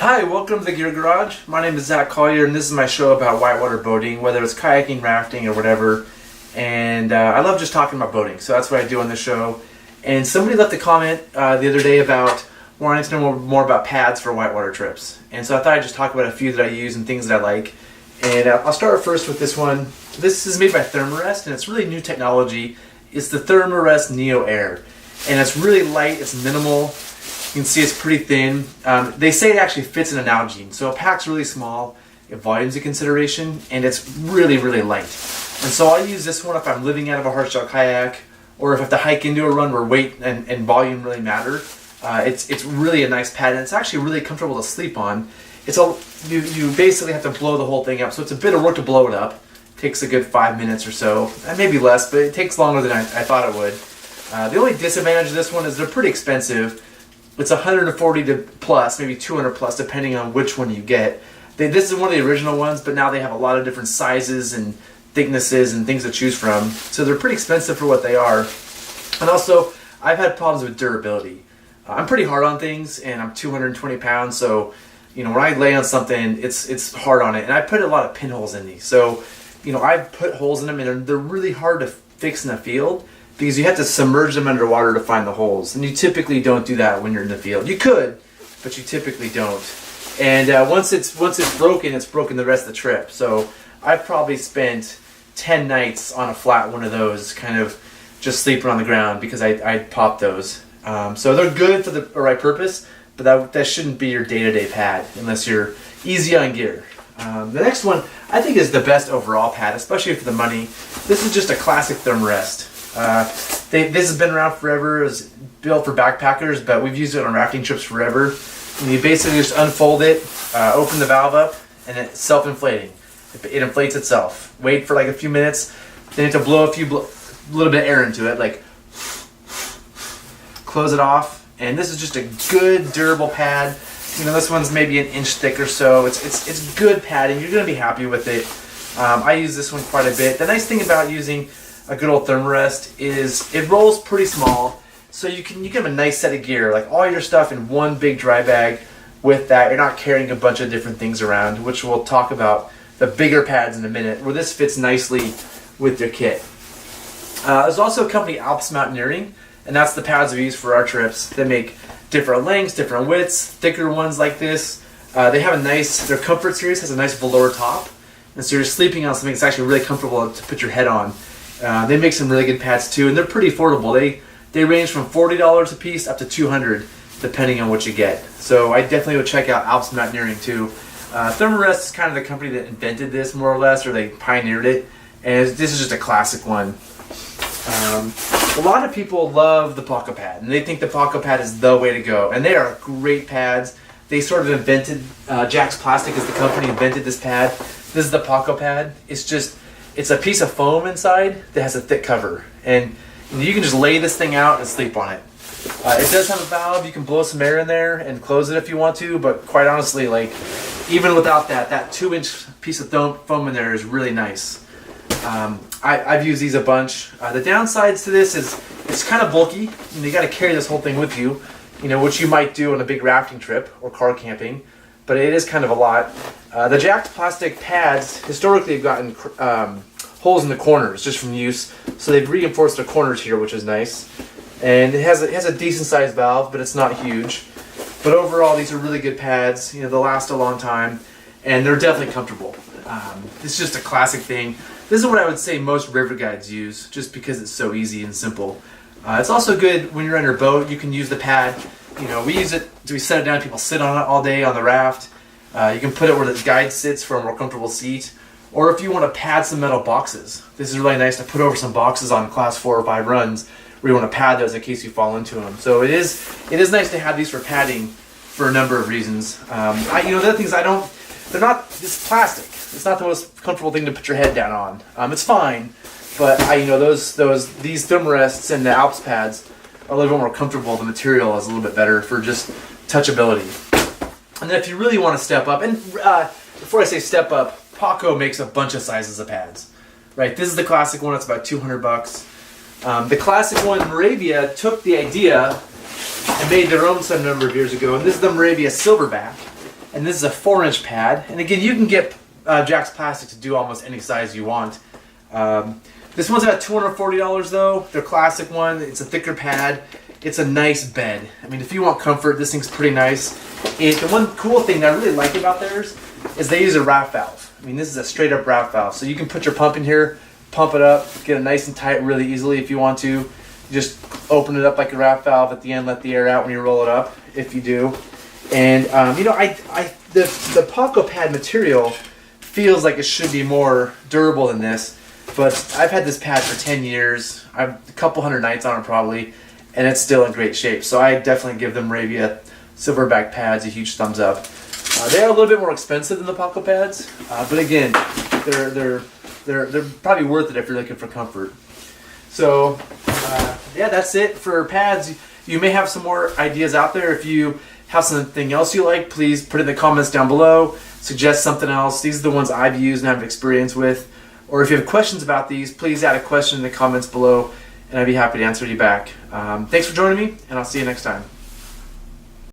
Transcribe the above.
Hi, welcome to the Gear Garage. My name is Zach Collier, and this is my show about whitewater boating, whether it's kayaking, rafting, or whatever. And I love just talking about boating, so that's what I do on the show. And somebody left a comment the other day about wanting to know more about pads for whitewater trips. And so I thought I'd just talk about a few that I use and things that I like. And I'll start first with this one. This is made by Thermarest, and it's really new technology. It's the Thermarest Neo Air. And it's really light, it's minimal. You can see it's pretty thin. They say it actually fits in an Nalgene, so it packs really small, if volume's a consideration, and it's really, really light. And so I use this one if I'm living out of a hardshell kayak, or if I have to hike into a run where weight and volume really matter. It's really a nice pad, and it's actually really comfortable to sleep on. You basically have to blow the whole thing up, so it's a bit of work to blow it up. It takes a good 5 minutes or so, maybe less, but it takes longer than I thought it would. The only disadvantage of this one is they're pretty expensive. It's 140 to plus, maybe 200 plus, depending on which one you get. This is one of the original ones, but now they have a lot of different sizes and thicknesses and things to choose from. So they're pretty expensive for what they are. And also, I've had problems with durability. I'm pretty hard on things, and I'm 220 pounds, so when I lay on something, it's hard on it. And I put a lot of pinholes in these. So, I've put holes in them, and they're really hard to fix in the field, because you have to submerge them underwater to find the holes, and you typically don't do that when you're in the field. You could, but you typically don't. And once it's broken, it's broken the rest of the trip. So I've probably spent 10 nights on a flat one of those, kind of just sleeping on the ground because I popped those. So they're good for the right purpose, but that shouldn't be your day-to-day pad unless you're easy on gear. The next one I think is the best overall pad, especially for the money. This is just a classic Thermarest. This has been around forever. It was built for backpackers, but we've used it on rafting trips forever. And you basically just unfold it, open the valve up, and it's self-inflating. It inflates itself. Wait for like a few minutes, then you have to blow a little bit of air into it, like close it off. And this is just a good, durable pad. This one's maybe an inch thick or so. It's good padding. You're gonna be happy with it. I use this one quite a bit. The nice thing about using a good old Thermarest is it rolls pretty small, so you can have a nice set of gear, like all your stuff in one big dry bag. With that, you're not carrying a bunch of different things around, which we'll talk about the bigger pads in a minute, where this fits nicely with your kit. There's also a company, Alps Mountaineering, and that's the pads we use for our trips. They make different lengths, different widths, thicker ones like this. They have their Comfort series has a nice velour top, and so you're sleeping on something that's actually really comfortable to put your head on. They make some really good pads too, and they're pretty affordable. They range from $40 a piece up to $200, depending on what you get. So I definitely would check out Alps Mountaineering too. Thermarest is kind of the company that invented this, more or less, or they pioneered it, and this is just a classic one. A lot of people love the Paco Pad, and they think the Paco Pad is the way to go, and they are great pads. They sort of invented, Jack's Plastic is the company invented this pad. This is the Paco Pad. It's a piece of foam inside that has a thick cover, and you can just lay this thing out and sleep on it. It does have a valve. You can blow some air in there and close it if you want to, but quite honestly, even without that 2-inch piece of foam in there is really nice. I've used these a bunch. The downsides to this is it's kind of bulky, and you got to carry this whole thing with you, which you might do on a big rafting trip or car camping, but it is kind of a lot. The Jack's Plastic pads historically have gotten holes in the corners just from use, so they've reinforced the corners here, which is nice. And it has a decent sized valve, but it's not huge. But overall, these are really good pads. They'll last a long time, and they're definitely comfortable. It's just a classic thing. This is what I would say most river guides use, just because it's so easy and simple. It's also good when you're on your boat. You can use the pad. We use it. We set it down. People sit on it all day on the raft. You can put it where the guide sits for a more comfortable seat. Or if you want to pad some metal boxes, this is really nice to put over some boxes on class 4 or 5 runs where you want to pad those in case you fall into them. So it is nice to have these for padding for a number of reasons. The other things it's plastic. It's not the most comfortable thing to put your head down on. It's fine, but these Thermarests and the Alps pads are a little bit more comfortable. The material is a little bit better for just touchability. And then if you really want to step up, and before I say step up, Paco makes a bunch of sizes of pads. Right, this is the classic one. It's about $200. The classic one, Maravia, took the idea and made their own some number of years ago, and this is the Maravia Silverback. and this is a 4-inch pad. And again, you can get Jack's Plastic to do almost any size you want. This one's about $240 though. Their classic one. It's a thicker pad. It's a nice bed. I mean, if you want comfort, this thing's pretty nice. The one cool thing that I really like about theirs is they use a RAF valve. I mean, this is a straight up RAF valve. So you can put your pump in here, pump it up, get it nice and tight really easily if you want to. You just open it up like a RAF valve at the end, let the air out when you roll it up, if you do. And you know, the Paco Pad material feels like it should be more durable than this. But I've had this pad for 10 years. I've a couple hundred nights on it probably, and it's still in great shape. So I definitely give them Maravia Silverback Pads a huge thumbs up. They are a little bit more expensive than the Paco Pads, but again, they're probably worth it if you're looking for comfort. So yeah, that's it for pads. You may have some more ideas out there. If you have something else you like, please put it in the comments down below. Suggest something else. These are the ones I've used and have experience with. Or if you have questions about these, please add a question in the comments below, and I'd be happy to answer you back. Thanks for joining me, and I'll see you next time.